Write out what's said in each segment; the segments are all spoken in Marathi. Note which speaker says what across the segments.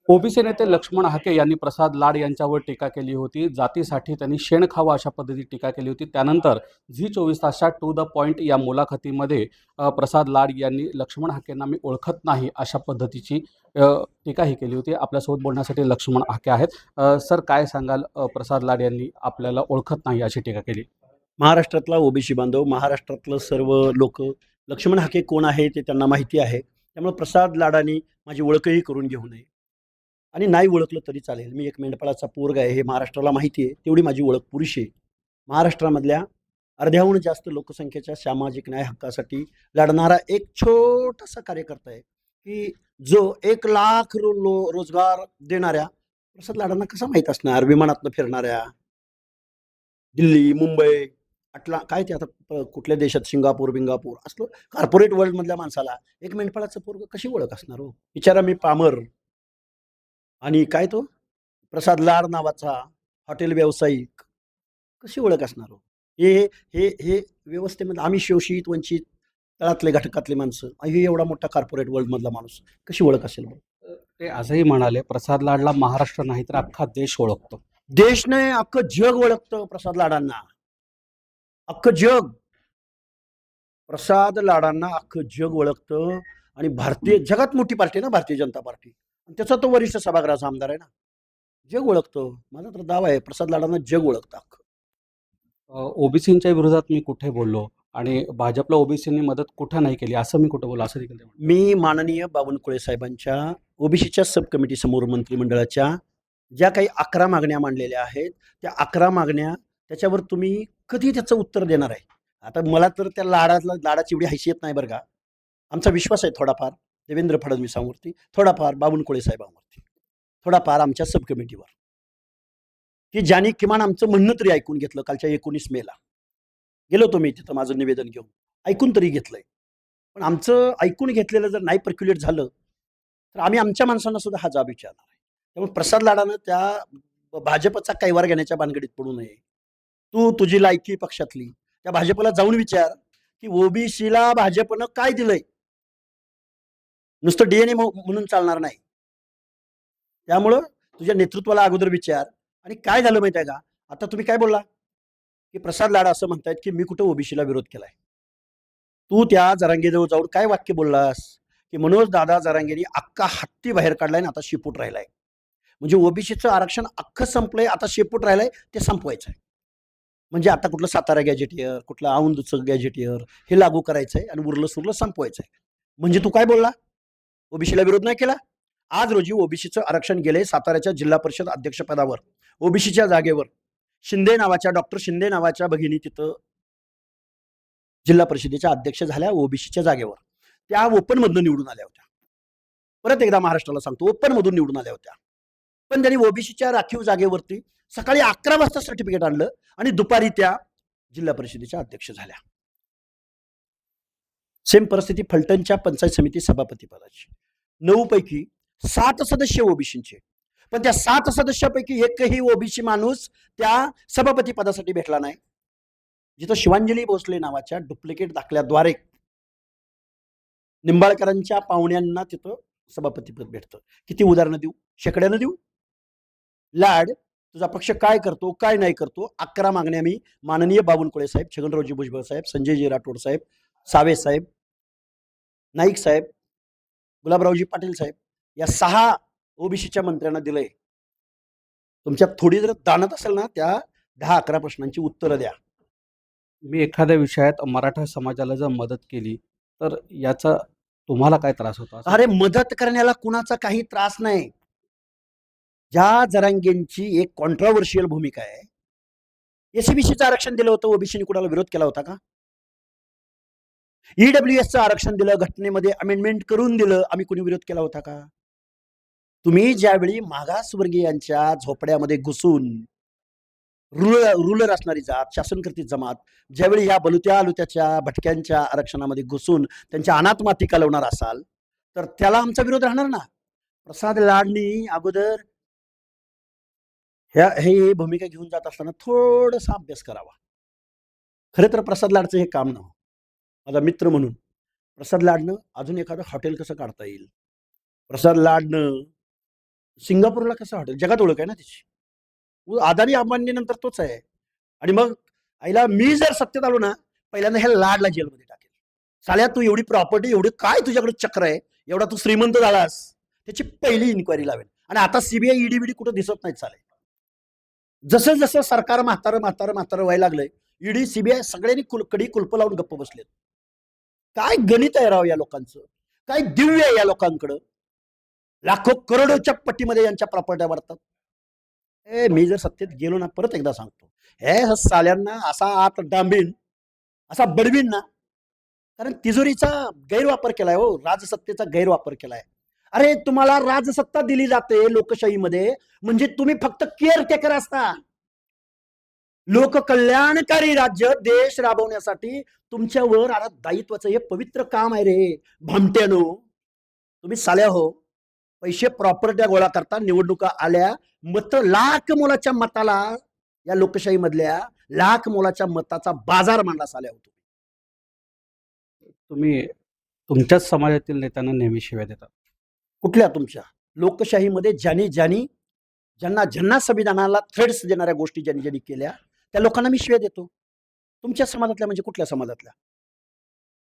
Speaker 1: ओबीसी नेते लक्ष्मण हाके यांनी प्रसाद लाड यांच्यावर टीका केली होती. जातीसाठी त्यांनी शेण खावं अशा पद्धतीत टीका केली होती. त्यानंतर झी 24 तासच्या टू द पॉइंट या मुलाखतीमध्ये प्रसाद लाड यांनी लक्ष्मण हाकेंना मी ओळखत नाही अशा पद्धतीची टीकाही केली होती. आपल्यासोबत बोलण्यासाठी लक्ष्मण हाके आहेत. सर, काय सांगाल? प्रसाद लाड यांनी आपल्याला ओळखत नाही अशी टीका केली.
Speaker 2: महाराष्ट्रातला ओबीसी बांधव, महाराष्ट्रातलं सर्व लोक लक्ष्मण हाके कोण आहे ते त्यांना माहिती आहे. त्यामुळे प्रसाद लाडांनी माझी ओळखही करून घेऊ नये आणि नाही ओळखलं तरी चालेल. मी एक मेंढपाळाचा पोरगा आहे हे महाराष्ट्राला माहिती आहे. तेवढी माझी ओळख पुरुष आहे. महाराष्ट्रामधल्या अर्ध्याहून जास्त लोकसंख्येच्या सामाजिक न्याय हक्कासाठी लढणारा एक छोटासा कार्यकर्ता आहे की जो 1,00,000 रोजगार देणाऱ्या प्रसाद लाडांना कसा माहीत असणार? विमानातनं फिरणाऱ्या, दिल्ली, मुंबई, काय ते आता कुठल्या देशात बिंगापूर असलं कॉर्पोरेट वर्ल्डमधल्या माणसाला एक मेंढपाळाचं पोरगं कशी ओळख असणार हो? बिचारा मी पामर आणि काय तो प्रसाद लाड नावाचा हॉटेल व्यावसायिक, कशी ओळख असणार हो? हे हे हे व्यवस्थेमध्ये आम्ही शोषित, वंचित, तळातले घटकातले माणसं, हे एवढा मोठा कॉर्पोरेट वर्ल्डमधला माणूस कशी ओळख असेल?
Speaker 1: ते असंही म्हणाले, प्रसाद लाडला महाराष्ट्र नाही तर अख्खा देश ओळखतो.
Speaker 2: देश नाही, अख्खं जग ओळखतं प्रसाद लाडांना. अख्खं जग प्रसाद लाडांना अख्खं जग ओळखतं. आणि भारतीय जगात मोठी पार्टी ना भारतीय जनता पार्टी, त्याचा तो वरिष्ठ सभागृहाचा आमदार आहे ना. जग ओळखतो. माझा तर दावा आहे प्रसाद लाडांना जग ओळखतं अख्खं.
Speaker 1: ओबीसींच्या विरोधात मी कुठे बोललो आणि भाजपला ओबीसींनी मदत कुठं नाही केली असं मी कुठं बोललो असं देखील ते म्हणाले.
Speaker 2: मी माननीय बावनकुळे साहेबांच्या ओबीसीच्या सब कमिटी समोर मंत्रिमंडळाच्या ज्या काही 11 मागण्या मांडलेल्या आहेत त्या 11 मागण्या त्याच्यावर तुम्ही कधी त्याचं उत्तर देणार आहे? आता मला तर त्या लाडाची एवढी हैसियत नाही बरं का. आमचा विश्वास आहे थोडाफार देवेंद्र फडणवीसांवरती, थोडाफार बावनकुळे साहेबांवरती, थोडाफार आमच्या सब कमिटीवर, की ज्यांनी किमान आमचं म्हणणं तरी ऐकून घेतलं. कालच्या 19 मेला गेलो होतो मी तिथं माझं निवेदन घेऊन, ऐकून तरी घेतलंय. पण आमचं ऐकून घेतलेलं जर नाही पर्क्युलेट झालं तर आम्ही आमच्या माणसांना सुद्धा हा जाब विचारणार आहे. त्यामुळे प्रसाद लाडानं त्या भाजपचा कैवार घेण्याच्या भानगडीत पडू नये. तुझी लायकी पक्षातली त्या भाजपला जाऊन विचार की ओबीसीला भाजपनं काय दिलंय. नुसतं डीएनए म्हणून चालणार नाही. त्यामुळं तुझ्या नेतृत्वाला अगोदर विचार. आणि काय झालं माहिती आहे का, आता तुम्ही काय बोलला की प्रसाद लाडा असं म्हणतायत की मी कुठं ओबीसीला विरोध केलाय. तू त्या जरांगेजवळ जाऊन काय वाक्य बोललास की मनोज दादा जरांगेनी अख्खा हत्ती बाहेर काढलाय आणि आता शेपूट राहिलाय. म्हणजे ओबीसीचं आरक्षण अख्खं संपलंय, आता शेपूट राहिलाय, ते संपवायचं आहे. म्हणजे आता कुठलं सातारा गॅजेटियर, कुठलं औंधचं गॅजेटियर हे लागू करायचंय आणि उरलं सुरलं संपवायचंय. म्हणजे तू काय बोलला? ओबीसीला विरोध नाही केला. आज रोजी ओबीसीचं आरक्षण गेले साताऱ्याच्या जिल्हा परिषद अध्यक्षपदावर ओबीसीच्या जागेवर डॉक्टर शिंदे नावाच्या भगिनी तिथं जिल्हा परिषदेच्या अध्यक्ष झाल्या ओबीसीच्या जागेवर. त्या ओपन मधून निवडून आल्या होत्या. परत एकदा महाराष्ट्राला सांगतो, ओपन मधून निवडून आल्या होत्या. पण त्यांनी ओबीसीच्या राखीव जागेवरती सकाळी 11 वाजता सर्टिफिकेट आणलं आणि दुपारी त्या जिल्हा परिषदेच्या अध्यक्ष झाल्या. सेम परिस्थिती फलटणच्या पंचायत समिती सभापती पदाची. 9 पैकी 7 सदस्य ओबीसीचे, पण त्या 7 सदस्यापैकी एकही ओबीसी माणूस त्या सभापती पदासाठी भेटला नाही. जिथं शिवांजली भोसले नावाच्या डुप्लिकेट दाखल्याद्वारे निंबाळकरांच्या पाहुण्यांना तिथं सभापतीपद भेटतं. किती उदाहरणं देऊ? शेकड्यानं देऊ. लाड तुझा पक्ष काय करतो काय नाही करतो. 11 मागण्या मी माननीय बावनकुळे साहेब, छगनरावजी भुजबळ साहेब, संजयजी राठोड साहेब, सावे साहेब, नाईक साहेब, गुलाबरावजी पाटील साहेब या 6 ओबीसीच्या मंत्र्यांना दिलंय. तुमच्यात थोडी जर दानत असेल ना त्या 10-11 प्रश्नांची उत्तरं द्या.
Speaker 1: मी एखाद्या विषयात मराठा समाजाला जर मदत केली तर याचा तुम्हाला काय त्रास होता?
Speaker 2: अरे मदत करण्याला कुणाचा काही त्रास नाही. ज्या जरांगेंची एक कॉन्ट्रोवर्शियल भूमिका आहे, एससीबीसीचं आरक्षण दिलं होतं, ओबीसीने कुणाला विरोध केला होता का? ईडब्ल्यूएसचं आरक्षण दिलं, घटनेमध्ये अमेंडमेंट करून दिलं, आम्ही कोणी विरोध केला होता का? तुम्ही ज्यावेळी मागासवर्गीयांच्या झोपड्यामध्ये घुसून रुलर असणारी जात, शासनकर्ती जमात ज्यावेळी या बलुत्याच्या भटक्यांच्या आरक्षणामध्ये घुसून त्यांच्या अनाथ माती कालवणार असाल तर त्याला आमचा विरोध राहणार ना. प्रसाद लाडनी अगोदर हे भूमिका घेऊन जात असताना थोडासा अभ्यास करावा. खरं तर प्रसाद लाडचं हे काम नव्हतं. माझा मित्र म्हणून प्रसाद लाडनं अजून एखादं हॉटेल कसं काढता येईल, प्रसाद लाडनं सिंगापूरला कसं हॉटेल जगात ओळख आहे ना त्याची. अदानी अंबानी नंतर तोच आहे. आणि मग आईला मी जर सत्तेत आलो ना, पहिल्यांदा ह्या लाडला जेलमध्ये टाकेल. साल्या तू एवढी प्रॉपर्टी, एवढी काय तुझ्याकडे चक्र आहे, एवढा तू श्रीमंत झालास, त्याची पहिली इन्क्वायरी लावेल. आणि आता सीबीआय ईडी कुठं दिसत नाहीत चालेल. जसं जसं सरकार म्हातारं व्हायला लागलंय, ईडी सीबीआय सगळ्यांनी कडी कुलप लावून गप्प बसलेत. काय गणित आहे राव या लोकांचं, काय दिव्य आहे या लोकांकडं. लाखो करोडोच्या पट्टीमध्ये यांच्या प्रॉपर्ट्या वाढतात. मी जर सत्तेत गेलो ना, परत एकदा सांगतो, हे साल्यांना असा आत डांबीन, असा बडवीन ना, कारण तिजोरीचा गैरवापर केलाय हो, राजसत्तेचा गैरवापर केलाय. अरे तुम्हाला राजसत्ता दिली जाते लोकशाहीमध्ये, म्हणजे तुम्ही फक्त केअरटेकर असता. लोककल्याणकारी राज्य देश राबवण्यासाठी तुमच्यावर आता दायित्वाचं हे पवित्र काम आहे रे भामट्यानो. तुम्ही साल्या हो, पैसे प्रॉपर्ट्या गोळा करता, निवडणुका आल्या, मत लाख मोलाच्या मताला, या लोकशाही मधल्या लाख मोलाच्या मताचा बाजार मांडला साल्या होतो.
Speaker 1: तुम्ही तुमच्याच समाजातील नेत्यांना नेहमी शिव्या देतात.
Speaker 2: कुठल्या तुमच्या लोकशाहीमध्ये ज्यांना संविधानाला थ्रेड्स देणाऱ्या गोष्टी ज्यांनी केल्या त्या लोकांना मी शिव्या देतो. तुमच्या समाजातल्या म्हणजे कुठल्या समाजातल्या?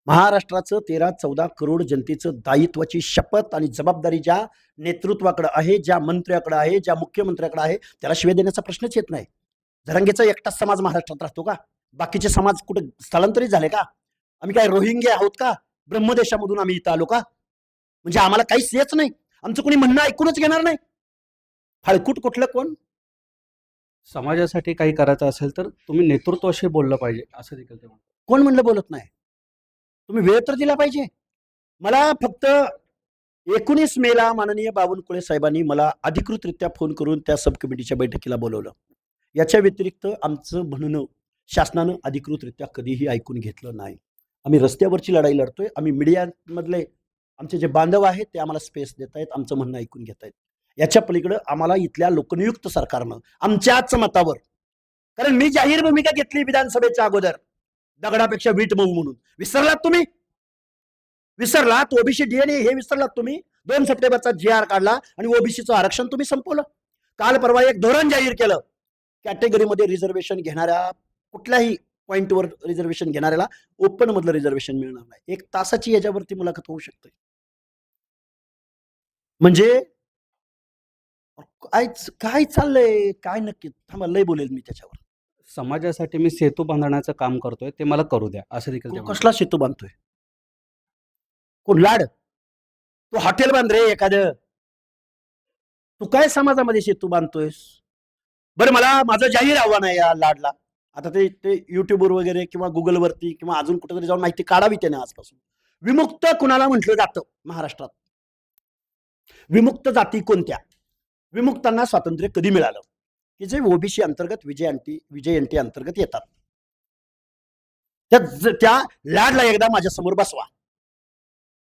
Speaker 2: महाराष्ट्राचं 13-14 करोड जनतेचं दायित्वाची शपथ आणि जबाबदारी ज्या नेतृत्वाकडे आहे, ज्या मंत्र्याकडे आहे, ज्या मुख्यमंत्र्याकडे आहे, त्याला शिव्या देण्याचा प्रश्नच येत नाही. जरांगेचा एकटाच समाज महाराष्ट्रात राहतो का? बाकीचे समाज कुठे स्थलांतरित झाले का? आम्ही काय रोहिंग्या आहोत का? ब्रह्मदेशामधून आम्ही इथं आलो का? म्हणजे आम्हाला काहीच येत नाही, आमचं कोणी म्हणणं ऐकूनच घेणार नाही? फाळकूट कुठलं कोण?
Speaker 1: समाजासाठी काही करायचं असेल तर तुम्ही नेतृत्वाशी बोललं पाहिजे असं देखील ते म्हणतात.
Speaker 2: कोण म्हणलं बोलत नाही? तुम्ही वेळ तर दिला पाहिजे. मला फक्त 19 मेला माननीय बावनकुळे साहेबांनी मला अधिकृतरित्या फोन करून त्या सब कमिटीच्या बैठकीला बोलवलं. याच्या व्यतिरिक्त आमचं म्हणणं शासनानं अधिकृतरित्या कधीही ऐकून घेतलं नाही. आम्ही रस्त्यावरची लढाई लढतोय. आम्ही मीडियामधले आमचे जे बांधव आहेत ते आम्हाला स्पेस देत आहेत, आमचं म्हणणं ऐकून घेत आहेत. याच्या पलीकडे आम्हाला इथल्या लोकनियुक्त सरकारनं आमच्याच मतावर, कारण मी जाहीर भूमिका घेतली विधानसभेच्या अगोदर, दगडापेक्षा वीट मऊ म्हणून. विसरलात तुम्ही? विसरलात? ओबीसी डीएनए हे विसरलात तुम्ही? 2 सप्टेंबरचा GR काढला आणि ओबीसीचं आरक्षण तुम्ही संपवलं. काल परवा एक धोरण जाहीर केलं, कॅटेगरीमध्ये रिझर्वेशन घेणाऱ्या, कुठल्याही पॉइंटवर रिझर्वेशन घेणाऱ्याला ओपन मधलं रिझर्वेशन मिळणार नाही. 1 तासाची याच्यावरती मुलाखत होऊ शकते. म्हणजे काय चाललंय काय नक्की? थांबा, लय बोलेल मी त्याच्यावर.
Speaker 1: समाजासाठी मी सेतू बांधण्याचं काम करतोय, ते मला करू द्या असं देखील ते
Speaker 2: तू
Speaker 1: म्हणतात.
Speaker 2: कसला सेतू बांधतोय? कोण लाड? तू हॉटेल बांध रे एखादं. तू काय समाजामध्ये सेतू बांधतोयस? बरं, माझं जाहीर आव्हान आहे या लाडला. आता ते युट्यूबवर वगैरे किंवा गुगलवरती किंवा अजून कुठेतरी जाऊन माहिती काढावी त्याने आजपासून. विमुक्त कुणाला म्हटलं जातं महाराष्ट्रात? विमुक्त जाती कोणत्या? विमुक्तांना स्वातंत्र्य कधी मिळालं? की जे ओबीसी अंतर्गत विजय एनटी अंतर्गत येतात. त्या लाडला एकदा माझ्या समोर बसवा.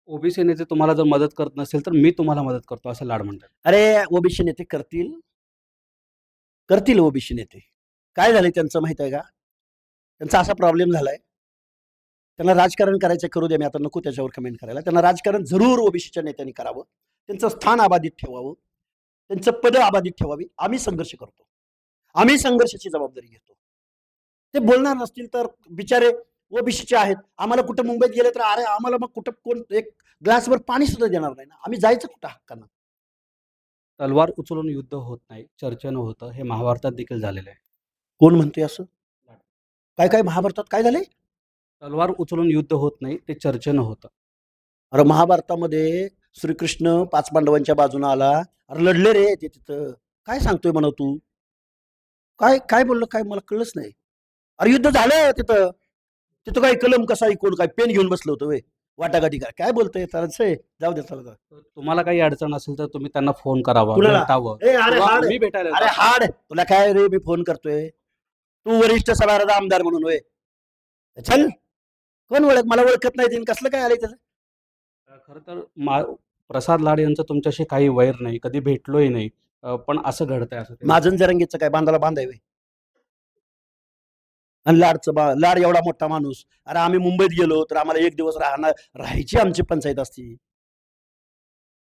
Speaker 1: ओबीसी नेते तुम्हाला जर मदत करत नसेल तर मी तुम्हाला मदत करतो असं लाड म्हणतात.
Speaker 2: अरे ओबीसी नेते करतील ओबीसी नेते. काय झालंय त्यांचं माहित आहे का? त्यांचा असा प्रॉब्लेम झालाय, त्यांना राजकारण करायचं करू द्या, मी आता नको त्याच्यावर कमेंट करायला. त्यांना राजकारण जरूर ओबीसीच्या नेत्यांनी करावं, त्यांचं स्थान अबाधित ठेवावं, त्यांचं पद अबाधित ठेवावी. आम्ही संघर्ष करतो, आम्ही संघर्षाची जबाबदारी घेतो. ते बोलणार नसतील तर बिचारे ओबीसीचे आहेत, आम्हाला कुठं मुंबईत गेले तर अरे आम्हाला मग कुठं कोण एक ग्लासभर पाणी सुद्धा देणार नाही ना, आम्ही जायचं कुठं हक्कानं?
Speaker 1: तलवार उचलून युद्ध होत नाही, चर्चेनं होतं, हे महाभारतात देखील झालेलं आहे.
Speaker 2: कोण म्हणतोय असं? काय महाभारतात काय झालंय?
Speaker 1: तलवार उचलून युद्ध होत नाही, ते चर्चेनं होतं.
Speaker 2: अरे महाभारतामध्ये श्रीकृष्ण 5 पांडवांच्या बाजूने आला, अरे लढले रे ते तिथं. काय सांगतोय म्हणा तू? काय बोललं, काय मला कळलंच नाही. अरे युद्ध झालं तिथं. तिथं काय कलम कसा कोण काय पेन घेऊन बसलं होतं वे वाटाघाटी? काय बोलतोय? जाऊ दे चला.
Speaker 1: तर तुम्हाला काही अडचण असेल तर तुम्ही त्यांना फोन करावा,
Speaker 2: कुणाला?
Speaker 1: भेटावं,
Speaker 2: ए अरे
Speaker 1: किंवा
Speaker 2: हाड,
Speaker 1: मी भेटायला
Speaker 2: अरे
Speaker 1: येतो.
Speaker 2: हाड, तुला काय रे मी फोन करतोय? तू वरिष्ठ सभासद आमदार म्हणून होय? चल, कोण ओळख? मला ओळखत नाही तीन, कसलं काय आलंय त्याचं?
Speaker 1: खरं तर प्रसाद लाड यांचं तुमच्याशी काही वैर नाही, कधी भेटलोही नाही, पण असं घडतंय असं ते.
Speaker 2: माझं जरंगीचं काय बांधायला बांधाय व्हय? आणि लाड एवढा मोठा माणूस, अरे आम्ही मुंबईत गेलो तर आम्हाला 1 दिवस राहायची आमची पंचायत असती.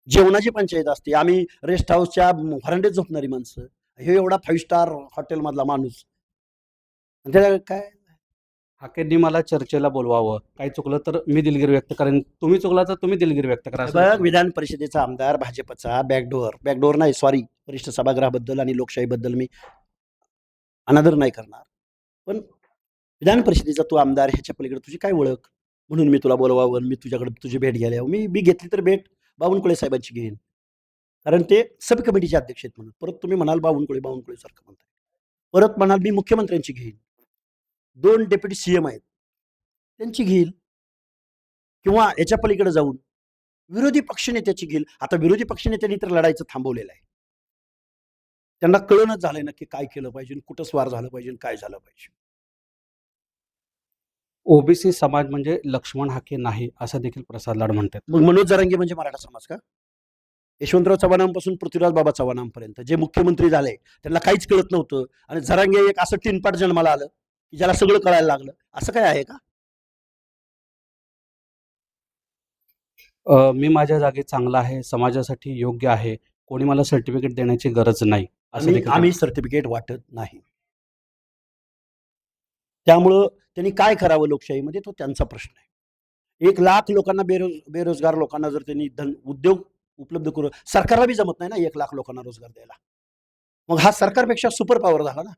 Speaker 2: जेवणाची पंचायत असते. आम्ही रेस्ट हाऊसच्या व्हरांड्यात झोपणारी माणसं. हे एवढा 5 स्टार हॉटेलमधला माणूस. आणि त्याला काय
Speaker 1: हाकेंनी मला चर्चेला बोलवावं. काही चुकलं तर मी दिलगिरी व्यक्त करेन. तुम्ही चुकला तर तुम्ही दिलगिरी व्यक्त करा
Speaker 2: हे
Speaker 1: असं
Speaker 2: बघ,
Speaker 1: देखील.
Speaker 2: विधान परिषदेचा आमदार भाजपचा बॅकडोअर नाही, सॉरी, वरिष्ठ सभागृहाबद्दल आणि लोकशाहीबद्दल मी अनादर नाही करणार. पण विधान परिषदेचा तू आमदार, ह्याच्या पलीकडे तुझी काय ओळख? म्हणून मी तुला बोलवावं आणि मी तुझ्याकडे तुझी भेट घ्यायला यावं. मी घेतली तर भेट बावनकुळे साहेबांची घेईन. कारण ते सब कमिटीचे अध्यक्ष आहेत म्हणून. परत तुम्ही म्हणाल बावनकुळे सारखं म्हणताय. परत म्हणाल मी मुख्यमंत्र्यांची घेईन. 2 डेप्युटी सीएम आहेत. त्यांची घेईल किंवा याच्या पलीकडे जाऊन विरोधी पक्षनेत्याची घेईल. आता विरोधी पक्षनेत्यांनी तर लढायचं थांबवलेलं आहे. त्यांना कळूनच झालंय नक्की काय केलं पाहिजे, कुठं स्वार झालं पाहिजे, काय झालं पाहिजे.
Speaker 1: ओबीसी समाज म्हणजे लक्ष्मण हाके नाही असं देखील प्रसाद लाड म्हणतात.
Speaker 2: मग मनोज जरांगे म्हणजे मराठा समाज का? यशवंतराव चव्हाणांपासून पृथ्वीराज बाबा चव्हाणांपर्यंत जे मुख्यमंत्री झाले त्यांना काहीच कळत नव्हतं आणि जरांगे एक असं तीनपाट जन्माला आलं की ज्याला सगळं कळायला लागलं. असं काय आहे का?
Speaker 1: मी माझ्या जागी चांगला आहे, समाजासाठी योग्य आहे. कोणी मला सर्टिफिकेट देण्याची गरज नाही असं
Speaker 2: आम्ही
Speaker 1: देखील
Speaker 2: आम्ही सर्टिफिकेट वाटत नाही. त्यामुळं त्यांनी काय करावं लोकशाहीमध्ये तो त्यांचा प्रश्न आहे. 1,00,000 लोकांना बेरोजगार लोकांना जर त्यांनी उद्योग उपलब्ध करू, सरकारला बी जमत नाही ना 1,00,000 लोकांना रोजगार द्यायला. मग हा सरकारपेक्षा सुपर पॉवर झाला ना.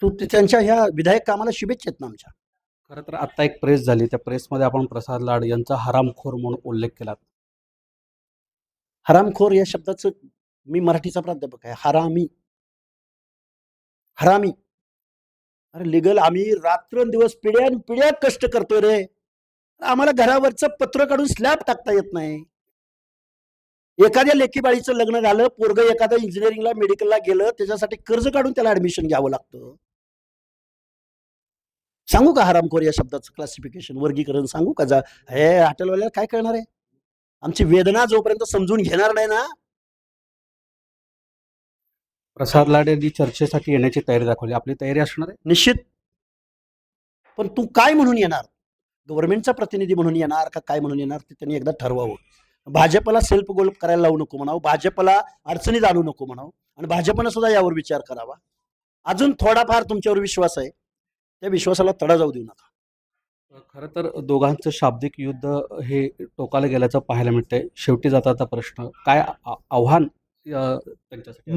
Speaker 2: तो त्यांच्या ह्या विधायक कामाला शुभेच्छा आहेत ना आमच्या.
Speaker 1: खरं तर आत्ता एक प्रेस झाली. त्या प्रेसमध्ये आपण प्रसाद लाड यांचा हरामखोर म्हणून उल्लेख केला.
Speaker 2: हरामखोर या शब्दाचं मी मराठीचा प्राध्यापक आहे. हरामी, हरामी. अरे लीगल आम्ही रात्रंदिवस पिढ्यानपिढ्या कष्ट करतोय रे. आम्हाला घरावरचं पत्र काढून स्लॅब टाकता येत नाही. एखाद्या लेकीबाळीचं लग्न झालं, पोरगं एखादं इंजिनिअरिंगला मेडिकलला गेलं, त्याच्यासाठी कर्ज काढून त्याला ऍडमिशन घ्यावं लागतं. सांगू का हरामखोर या शब्दाचं क्लासिफिकेशन, वर्गीकरण सांगू का? हे हॉटेलवाल्याला काय कळणार आहे? आमची वेदना जोपर्यंत समजून घेणार नाही ना.
Speaker 1: प्रसाद लाड यांनी चर्चेसाठी येण्याची तयारी दाखवली. आपली तयारी असणार आहे.
Speaker 2: निश्चित. पण तू काय म्हणून येणार? गव्हर्नमेंटचा प्रतिनिधी म्हणून येणार का काय म्हणून येणार ते त्यांनी एकदा ठरवावं. भाजपला सेल्फ गोल करायला लावू नको म्हणावं, भाजपला अडचणीत आणू नको म्हणावं आणि भाजपनं सुद्धा यावर विचार करावा. अजून थोडाफार तुमच्यावर विश्वास आहे, त्या विश्वासाला तडा जाऊ देऊ नका.
Speaker 1: खरं तर दोघांचं शाब्दिक युद्ध हे टोकाला गेल्याचं पाहायला मिळतंय. शेवटी जाता प्रश्न काय आव्हान त्यांच्यासाठी असेल?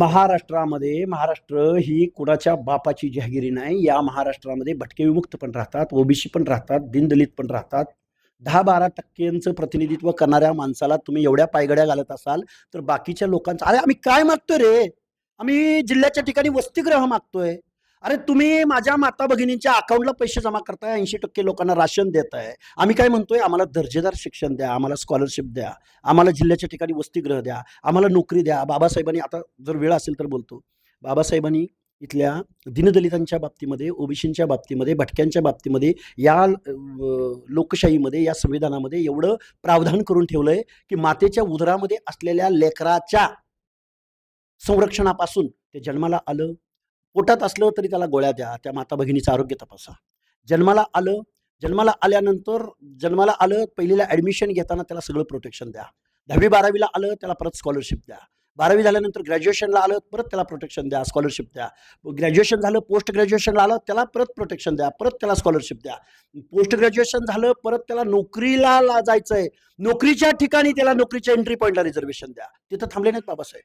Speaker 2: महाराष्ट्र ही कुणाच्या बापाची जहागिरी नाही. या महाराष्ट्रामध्ये भटके विमुक्त पण राहतात, ओबीसी पण राहतात, दीनदलित पण राहतात. 10-12% प्रतिनिधित्व करणाऱ्या माणसाला तुम्ही एवढ्या पायगड्या घालत असाल तर बाकीच्या लोकांचं, अरे आम्ही काय मागतोय रे? आम्ही जिल्ह्याच्या ठिकाणी वसतिगृह मागतोय. अरे तुम्ही माझ्या माता भगिनींच्या अकाउंटला पैसे जमा करताय, 80% लोकांना राशन देताय. आम्ही काय म्हणतोय? आम्हाला दर्जेदार शिक्षण द्या, आम्हाला स्कॉलरशिप द्या, आम्हाला जिल्ह्याच्या ठिकाणी वसतिगृह द्या, आम्हाला नोकरी द्या. बाबासाहेबांनी, आता जर वेळ असेल तर बोलतो, बाबासाहेबांनी इथल्या दीनदलितांच्या बाबतीमध्ये, ओबीसींच्या बाबतीमध्ये, भटक्यांच्या बाबतीमध्ये, या लोकशाहीमध्ये, या संविधानामध्ये एवढं प्रावधान करून ठेवलंय की मातेच्या उदरामध्ये असलेल्या लेकराच्या संरक्षणापासून, ते जन्माला आलं, पोटात असलं तरी त्याला गोळ्या द्या, त्या माता भगिनीचं आरोग्य तपासा. जन्माला आलं, जन्माला आलं पहिलीला ऍडमिशन घेताना त्याला सगळं प्रोटेक्शन द्या. 10वी-12वीला आलं त्याला परत स्कॉलरशिप द्या. 12वी झाल्यानंतर ग्रॅज्युएशनला आलं परत त्याला प्रोटेक्शन द्या, स्कॉलरशिप द्या. ग्रॅज्युएशन झालं, पोस्ट ग्रॅज्युएशनला आलं त्याला परत प्रोटेक्शन द्या, परत त्याला स्कॉलरशिप द्या. पोस्ट ग्रॅज्युएशन झालं, परत त्याला नोकरीला जायचंय, नोकरीच्या ठिकाणी त्याला नोकरीच्या एंट्री पॉईंटला रिझर्वेशन द्या. तिथं थांबले नाहीत बाबासाहेब.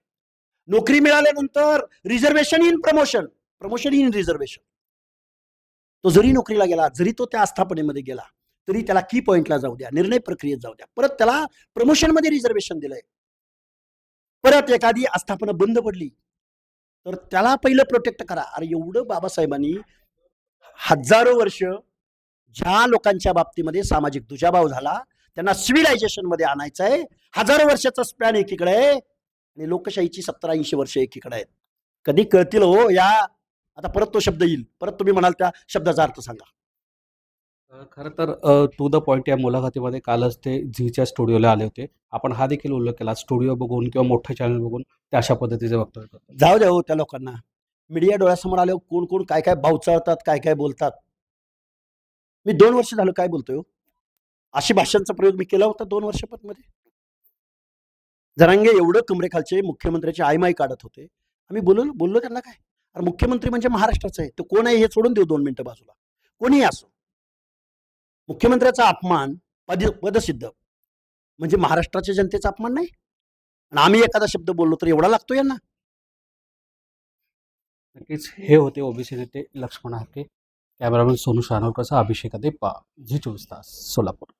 Speaker 2: नोकरी मिळाल्यानंतर reservation in promotion, promotion in reservation. तो जरी नोकरीला गेला, जरी तो त्या आस्थापनेमध्ये गेला, तरी त्याला की पॉइंटला जाऊ द्या, निर्णय प्रक्रियेत जाऊ द्या. परत त्याला प्रमोशन मध्ये रिझर्वेशन दिलंय. परत एखादी आस्थापना बंद पडली तर त्याला पहिलं प्रोटेक्ट करा. अरे एवढं बाबासाहेबांनी हजारो वर्ष ज्या लोकांच्या बाबतीमध्ये सामाजिक दुजाभाव झाला त्यांना सिव्हिलायझेशन मध्ये आणायचं आहे. हजारो वर्षाचा स्पॅन एकीकडे आहे आणि लोकशाहीची 17-80 वर्ष एकीकडे आहेत. कधी कळतील हो या? आता परत तो शब्द येईल, परत तुम्ही म्हणाल त्या शब्दाचा अर्थ सांगा.
Speaker 1: खरं तर टू द पॉइंट या मुलाखतीमध्ये कालच ते झीच्या स्टुडिओला आले होते. आपण हा देखील उल्लेख केला, स्टुडिओ बघून किंवा मोठं चॅनल बघून ते अशा पद्धतीचे वक्तव्य करतात.
Speaker 2: जाऊ द्या हो त्या लोकांना. मीडिया डोळ्यासमोर आल्यावर कोण कोण काय काय भावचाळतात, काय काय बोलतात. मी 2 वर्ष झालं काय बोलतोय हो? अशी भाषांचा प्रयोग मी केला होता 2 वर्षामध्ये. जरांगे एवढं कमरेखालचे मुख्यमंत्र्याची आयमाई काढत होते. आम्ही बोललो त्यांना काय? अरे मुख्यमंत्री म्हणजे महाराष्ट्राचा आहे. तो कोण आहे हे सोडून देऊ 2 मिनिटं बाजूला. कोणीही असो. मुख्यमंत्र्याचा अपमान पदसिद्ध म्हणजे महाराष्ट्राच्या जनतेचा अपमान नाही? आणि आम्ही एखादा शब्द बोललो तर एवढा लागतो यांना?
Speaker 1: नक्कीच हे होते ओबीसी नेते लक्ष्मण हाके. कॅमेरामॅन सोनू शानोरकरचा अभिषेक अदेप्पा, झी 24 तास, सोलापूर.